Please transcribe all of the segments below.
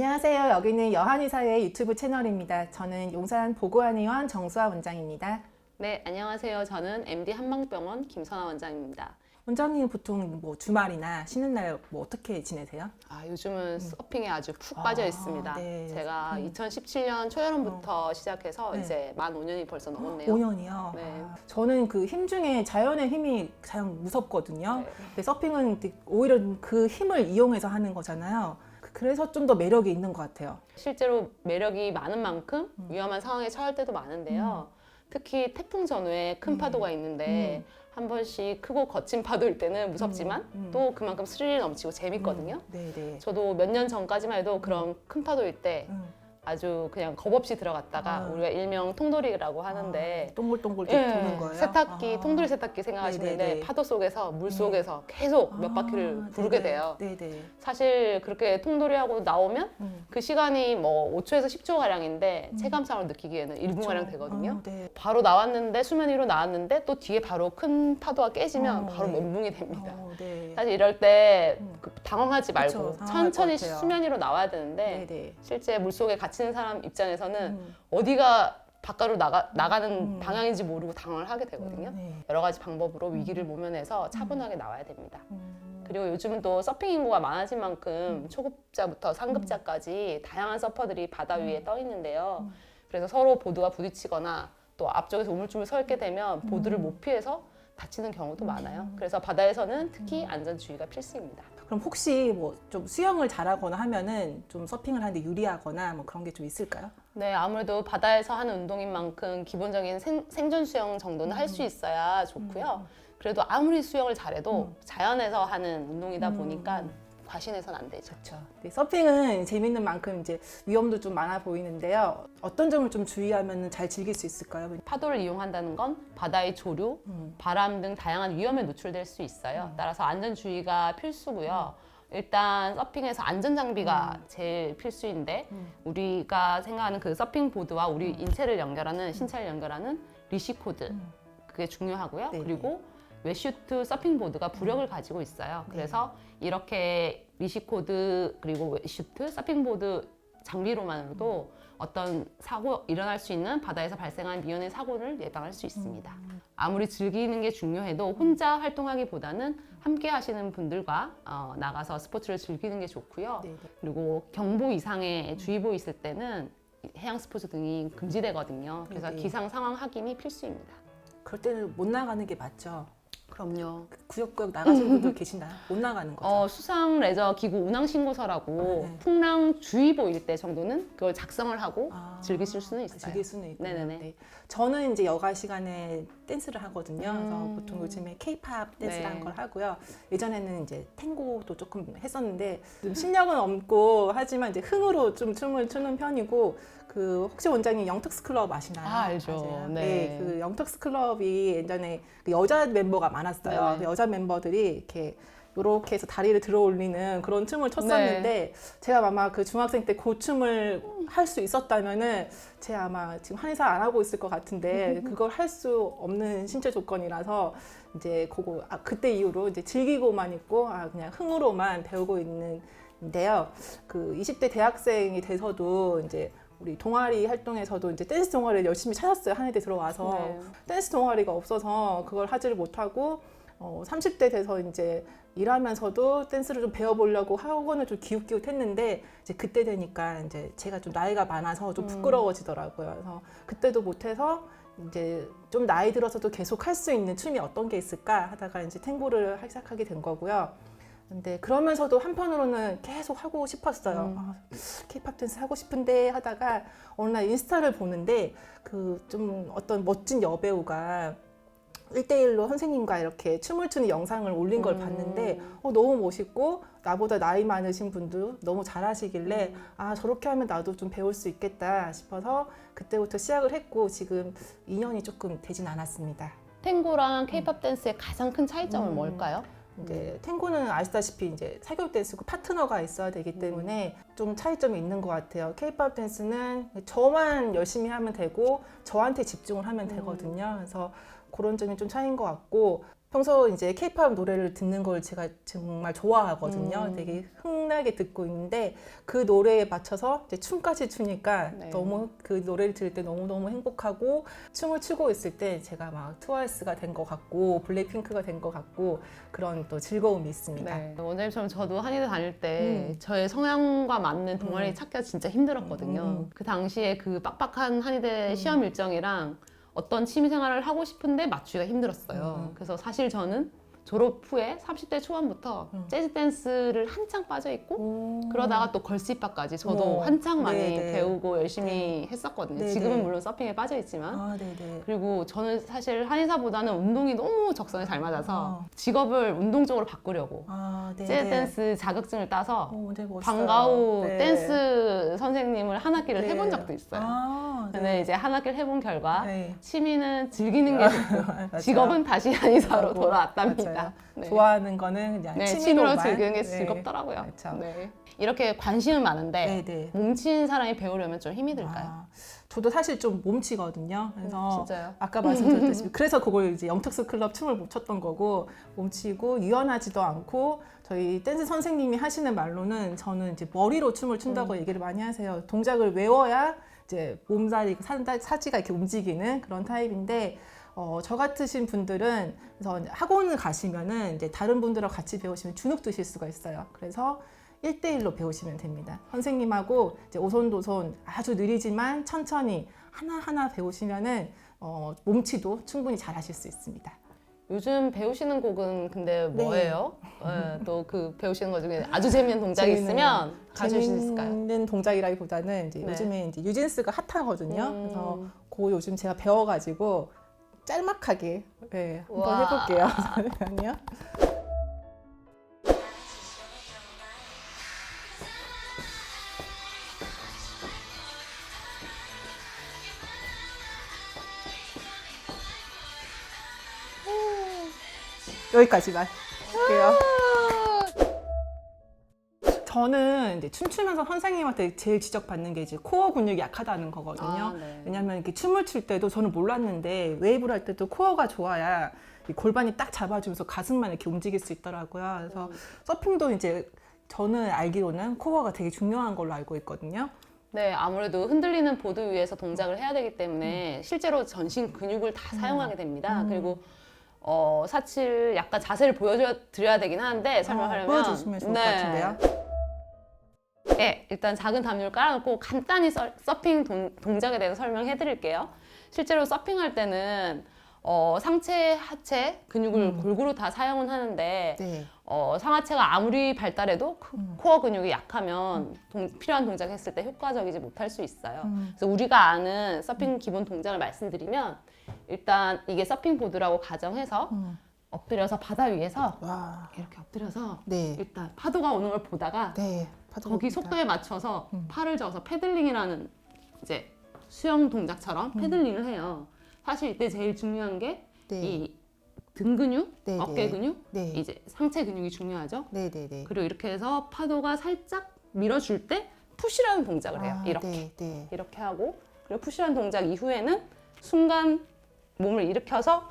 안녕하세요. 여기는 여한의사회 유튜브 채널입니다. 저는 용산 보고한의원 정수아 원장입니다. 네, 안녕하세요. 저는 MD 한방병원 김선아 원장입니다. 원장님 보통 뭐 주말이나 쉬는 날 뭐 어떻게 지내세요? 요즘은 서핑에 아주 푹 빠져 있습니다. 네. 제가 2017년 초여름부터 시작해서 네. 이제 만 5년이 벌써 넘었네요. 5년이요? 네. 저는 그 힘 중에 자연의 힘이 가장 무섭거든요. 네. 근데 서핑은 오히려 그 힘을 이용해서 하는 거잖아요. 그래서 좀 더 매력이 있는 것 같아요. 실제로 매력이 많은 만큼 위험한 상황에 처할 때도 많은데요. 특히 태풍 전후에 큰 파도가 있는데 한 번씩 크고 거친 파도일 때는 무섭지만 또 그만큼 스릴이 넘치고 재밌거든요. 네네. 저도 몇 년 전까지만 해도 그런 큰 파도일 때 아주 그냥 겁없이 들어갔다가 우리가 일명 통돌이라고 하는데 동글동글 예, 도는 거예요? 세탁기, 통돌이 세탁기 생각하시면 되는데 네네네. 파도 속에서 물 속에서 계속 몇 바퀴를 부르게 네네. 돼요. 네네. 사실 그렇게 통돌이하고 나오면 그 시간이 뭐 5초에서 10초 가량인데 체감상으로 느끼기에는 1분 가량 되거든요. 네. 바로 나왔는데 수면 위로 나왔는데 또 뒤에 바로 큰 파도가 깨지면 바로 네. 멘붕이 됩니다. 네. 사실 이럴 때 당황하지 말고 그쵸, 당황할 천천히 것 같아요. 수면 위로 나와야 되는데 네네. 실제 물속에 갇히는 사람 입장에서는 어디가 바깥으로 나가는 방향인지 모르고 당황을 하게 되거든요. 네. 여러 가지 방법으로 위기를 모면해서 차분하게 나와야 됩니다. 그리고 요즘은 또 서핑 인구가 많아진 만큼 초급자부터 상급자까지 다양한 서퍼들이 바다 위에 떠 있는데요. 그래서 서로 보드가 부딪히거나 또 앞쪽에서 우물쭈물 서 있게 되면 보드를 못 피해서 다치는 경우도 많아요. 그래서 바다에서는 특히 안전주의가 필수입니다. 그럼 혹시 뭐 좀 수영을 잘하거나 하면은 좀 서핑을 하는데 유리하거나 뭐 그런 게 좀 있을까요? 네, 아무래도 바다에서 하는 운동인 만큼 기본적인 생존 수영 정도는 할 수 있어야 좋고요. 그래도 아무리 수영을 잘해도 자연에서 하는 운동이다 보니까 과신해서는 안 되죠. 그렇죠. 네, 서핑은 재밌는 만큼 이제 위험도 좀 많아 보이는데요. 어떤 점을 좀 주의하면 잘 즐길 수 있을까요? 파도를 이용한다는 건 바다의 조류, 바람 등 다양한 위험에 노출될 수 있어요. 따라서 안전주의가 필수고요. 일단 서핑에서 안전장비가 제일 필수인데 우리가 생각하는 그 서핑보드와 우리 인체를 연결하는, 신체를 연결하는 리시코드, 그게 중요하고요. 네네. 그리고 웨슈트 서핑보드가 부력을 가지고 있어요. 그래서 이렇게 리시코드 그리고 웨슈트 서핑보드 장비로만으로도 어떤 사고 일어날 수 있는 바다에서 발생한 미연의 사고를 예방할 수 있습니다. 아무리 즐기는 게 중요해도 혼자 활동하기보다는 함께 하시는 분들과 나가서 스포츠를 즐기는 게 좋고요. 네네. 그리고 경보 이상의 주의보 있을 때는 해양 스포츠 등이 금지되거든요. 그래서 네네. 기상 상황 확인이 필수입니다. 그럴 때는 못 나가는 게 맞죠. 그럼요. 구역구역 나가시는 분들 계신가요? 못 나가는 거죠. 수상 레저 기구 운항 신고서라고 네. 풍랑 주의보일 때 정도는 그걸 작성을 하고 즐기실 수는 있어요. 즐길 수는 있고. 네네네. 네. 저는 이제 여가 시간에 댄스를 하거든요. 그래서 보통 요즘에 K-팝 댄스라는 네. 걸 하고요. 예전에는 이제 탱고도 조금 했었는데 좀 실력은 없고 하지만 이제 흥으로 좀 춤을 추는 편이고 그 혹시 원장님 영턱스 클럽 아시나요? 알죠. 맞아요. 네. 그 영턱스 클럽이 예전에 그 여자 멤버가 많았어요. 네. 그 여자 멤버들이 이렇게 요렇게 해서 다리를 들어 올리는 그런 춤을 췄었는데 제가 아마 그 중학생 때 그 춤을 할 수 있었다면은 제가 아마 지금 한의사 안 하고 있을 것 같은데 그걸 할 수 없는 신체 조건이라서 이제 그거 그때 이후로 이제 즐기고만 있고 그냥 흥으로만 배우고 있는데요. 그 20대 대학생이 돼서도 이제 우리 동아리 활동에서도 이제 댄스 동아리를 열심히 찾았어요. 한의대 들어와서. 네. 댄스 동아리가 없어서 그걸 하지를 못하고 30대 돼서 이제 일하면서도 댄스를 좀 배워보려고 학원을 좀 기웃기웃했는데 이제 그때 되니까 이제 제가 좀 나이가 많아서 좀 부끄러워지더라고요. 그래서 그때도 못해서 이제 좀 나이 들어서도 계속 할 수 있는 춤이 어떤 게 있을까 하다가 이제 탱고를 시작하게 된 거고요. 근데 그러면서도 한편으로는 계속 하고 싶었어요. K-팝 댄스 하고 싶은데 하다가 어느 날 인스타를 보는데 그 좀 어떤 멋진 여배우가 1대1로 선생님과 이렇게 춤을 추는 영상을 올린 걸 봤는데 너무 멋있고 나보다 나이 많으신 분도 너무 잘하시길래 저렇게 하면 나도 좀 배울 수 있겠다 싶어서 그때부터 시작을 했고 지금 2년이 조금 되진 않았습니다. 탱고랑 케이팝 댄스의 가장 큰 차이점은 뭘까요? 이제 탱고는 아시다시피 이제 사교 댄스고 파트너가 있어야 되기 때문에 좀 차이점이 있는 것 같아요. K-팝 댄스는 저만 열심히 하면 되고 저한테 집중을 하면 되거든요. 그래서 그런 점이 좀 차이인 것 같고 평소 이제 케이팝 노래를 듣는 걸 제가 정말 좋아하거든요. 되게 흥나게 듣고 있는데 그 노래에 맞춰서 이제 춤까지 추니까 네. 너무 그 노래를 들을 때 너무너무 행복하고 춤을 추고 있을 때 제가 막 트와이스가 된 것 같고 블랙핑크가 된 것 같고 그런 또 즐거움이 있습니다. 네. 원장님처럼 저도 한의대 다닐 때 저의 성향과 맞는 동아리 찾기가 진짜 힘들었거든요. 그 당시에 그 빡빡한 한의대 시험 일정이랑 어떤 취미 생활을 하고 싶은데 맞추기가 힘들었어요. 그래서 사실 저는 졸업 후에 30대 초반부터 재즈 댄스를 한창 빠져 있고 그러다가 또 걸스 힙합까지 저도 어머. 한창 많이 네네. 배우고 열심히 했었거든요. 네네. 지금은 물론 서핑에 빠져 있지만 아, 네네. 그리고 저는 사실 한의사보다는 운동이 너무 적성에 잘 맞아서 직업을 운동 쪽으로 바꾸려고 아, 네네. 재즈 댄스 자격증을 따서 네, 멋있어요. 방과 후 네. 댄스 선생님을 한 학기를 네. 해본 적도 있어요. 아, 네. 근데 이제 한 학기를 해본 결과 네. 취미는 즐기는 게 좋고 맞아요. 직업은 다시 한의사로 하고, 돌아왔답니다. 맞아요. 네. 좋아하는 거는 그냥 네, 취미로만. 취미로 즐기는 게 네. 즐겁더라고요. 그렇죠. 네. 이렇게 관심은 많은데 네, 네. 몸치는 사람이 배우려면 좀 힘이 들까요? 아, 저도 사실 좀 몸치거든요. 그래서 진짜요? 아까 말씀드렸듯이 그래서 그걸 이제 영특수 클럽 춤을 못 췄던 거고 몸치고 유연하지도 않고 저희 댄스 선생님이 하시는 말로는 저는 이제 머리로 춤을 춘다고 얘기를 많이 하세요. 동작을 외워야 이제 몸살이 사지가 이렇게 움직이는 그런 타입인데 저 같으신 분들은 그래서 학원을 가시면은 이제 다른 분들하고 같이 배우시면 주눅 드실 수가 있어요. 그래서 1대1로 배우시면 됩니다. 선생님하고 이제 오손도손 아주 느리지만 천천히 하나하나 배우시면은 몸치도 충분히 잘 하실 수 있습니다. 요즘 배우시는 곡은 근데 네. 뭐예요? 또 그 배우시는 것 중에 아주 재미있는 동작이 있으면 가르칠 수 있을까요? 재밌는 동작이라기보다는 이제 네. 요즘에 이제 뉴진스가 핫하거든요. 그래서 그거 요즘 제가 배워가지고 짤막하게 네, 한번 우와. 해볼게요. 잠시만요. 여기까지만 할게요. 저는 이제 춤추면서 선생님한테 제일 지적받는 게 이제 코어 근육이 약하다는 거거든요. 아, 네. 왜냐하면 이렇게 춤을 출 때도 저는 몰랐는데 웨이브를 할 때도 코어가 좋아야 이 골반이 딱 잡아주면서 가슴만 이렇게 움직일 수 있더라고요. 그래서 서핑도 이제 저는 알기로는 코어가 되게 중요한 걸로 알고 있거든요. 네, 아무래도 흔들리는 보드 위에서 동작을 해야 되기 때문에 실제로 전신 근육을 다 사용하게 됩니다. 그리고 사실 약간 자세를 보여드려야 되긴 하는데 설명하려면 보여주시면 좋을 것 같은데요. 네, 일단 작은 담요를 깔아놓고 간단히 서핑 동작에 대해서 설명해 드릴게요. 실제로 서핑할 때는 상체, 하체 근육을 골고루 다 사용은 하는데 네. 상하체가 아무리 발달해도 코어 근육이 약하면 필요한 동작 했을 때 효과적이지 못할 수 있어요. 그래서 우리가 아는 서핑 기본 동작을 말씀드리면 일단 이게 서핑 보드라고 가정해서 엎드려서 바다 위에서 와. 이렇게 엎드려서 네. 일단 파도가 오는 걸 보다가 네. 거기 속도에 맞춰서 팔을 저어서 패들링이라는 이제 수영 동작처럼 패들링을 해요. 사실 이때 제일 중요한 게 이 등 근육, 네, 어깨 네. 근육, 네. 이제 상체 근육이 중요하죠. 네네네. 그리고 이렇게 해서 파도가 살짝 밀어줄 때 푸시라는 동작을 해요. 이렇게 네, 네. 이렇게 하고 그리고 푸시라는 동작 이후에는 순간 몸을 일으켜서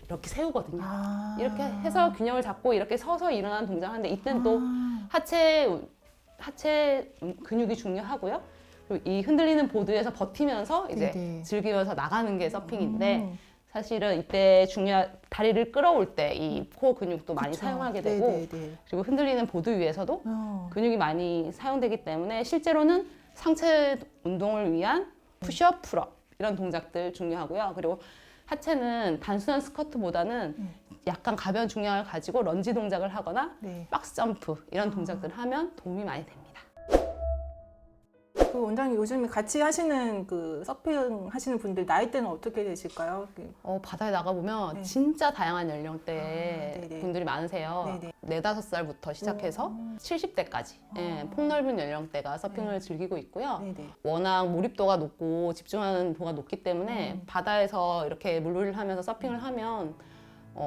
이렇게 세우거든요. 아. 이렇게 해서 균형을 잡고 이렇게 서서 일어나는 동작을 하는데 이때는 또 하체 근육이 중요하고요. 그리고 이 흔들리는 보드에서 버티면서 이제 네네. 즐기면서 나가는 게 서핑인데 사실은 이때 다리를 끌어올 때 이 코어 근육도 많이 그쵸. 사용하게 되고 네네네. 그리고 흔들리는 보드 위에서도 근육이 많이 사용되기 때문에 실제로는 상체 운동을 위한 푸시업, 풀업 이런 동작들 중요하고요. 그리고 하체는 단순한 스쿼트보다는 약간 가벼운 중량을 가지고 런지 동작을 하거나 네. 박스 점프 이런 동작들을 하면 도움이 많이 됩니다. 그 원장님 요즘에 같이 하시는 그 서핑 하시는 분들 나이대는 어떻게 되실까요? 바다에 나가보면 네. 진짜 다양한 연령대 네네. 분들이 많으세요. 네네. 4, 5살부터 시작해서 70대까지 폭넓은 연령대가 서핑을 즐기고 있고요. 네네. 워낙 몰입도가 높고 집중하는 도가 높기 때문에 바다에서 이렇게 물놀이를 하면서 서핑을 하면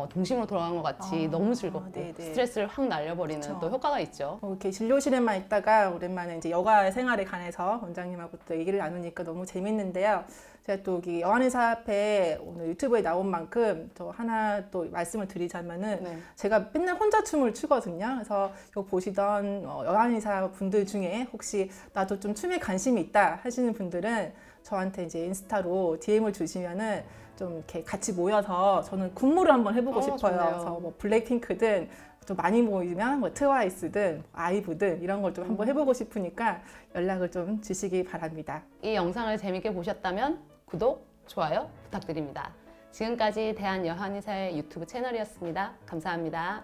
동심으로 돌아간 것 같이 너무 즐겁고 네네. 스트레스를 확 날려버리는 그쵸. 또 효과가 있죠. 이렇게 진료실에만 있다가 오랜만에 이제 여가 생활에 관해서 원장님하고 또 얘기를 나누니까 너무 재밌는데요. 제가 또 여기 여한의사 앞에 오늘 유튜브에 나온 만큼 저 하나 또 말씀을 드리자면은 네. 제가 맨날 혼자 춤을 추거든요. 그래서 여기 보시던 여한의사 분들 중에 혹시 나도 좀 춤에 관심이 있다 하시는 분들은 저한테 이제 인스타로 DM을 주시면은 좀 이렇게 같이 모여서 저는 군무를 한번 해보고 싶어요. 좋네요. 그래서 뭐 블랙핑크든 좀 많이 모이면 뭐 트와이스든 아이브든 이런 걸 좀 한번 해보고 싶으니까 연락을 좀 주시기 바랍니다. 이 영상을 재밌게 보셨다면 구독, 좋아요 부탁드립니다. 지금까지 대한여한의사의 유튜브 채널이었습니다. 감사합니다.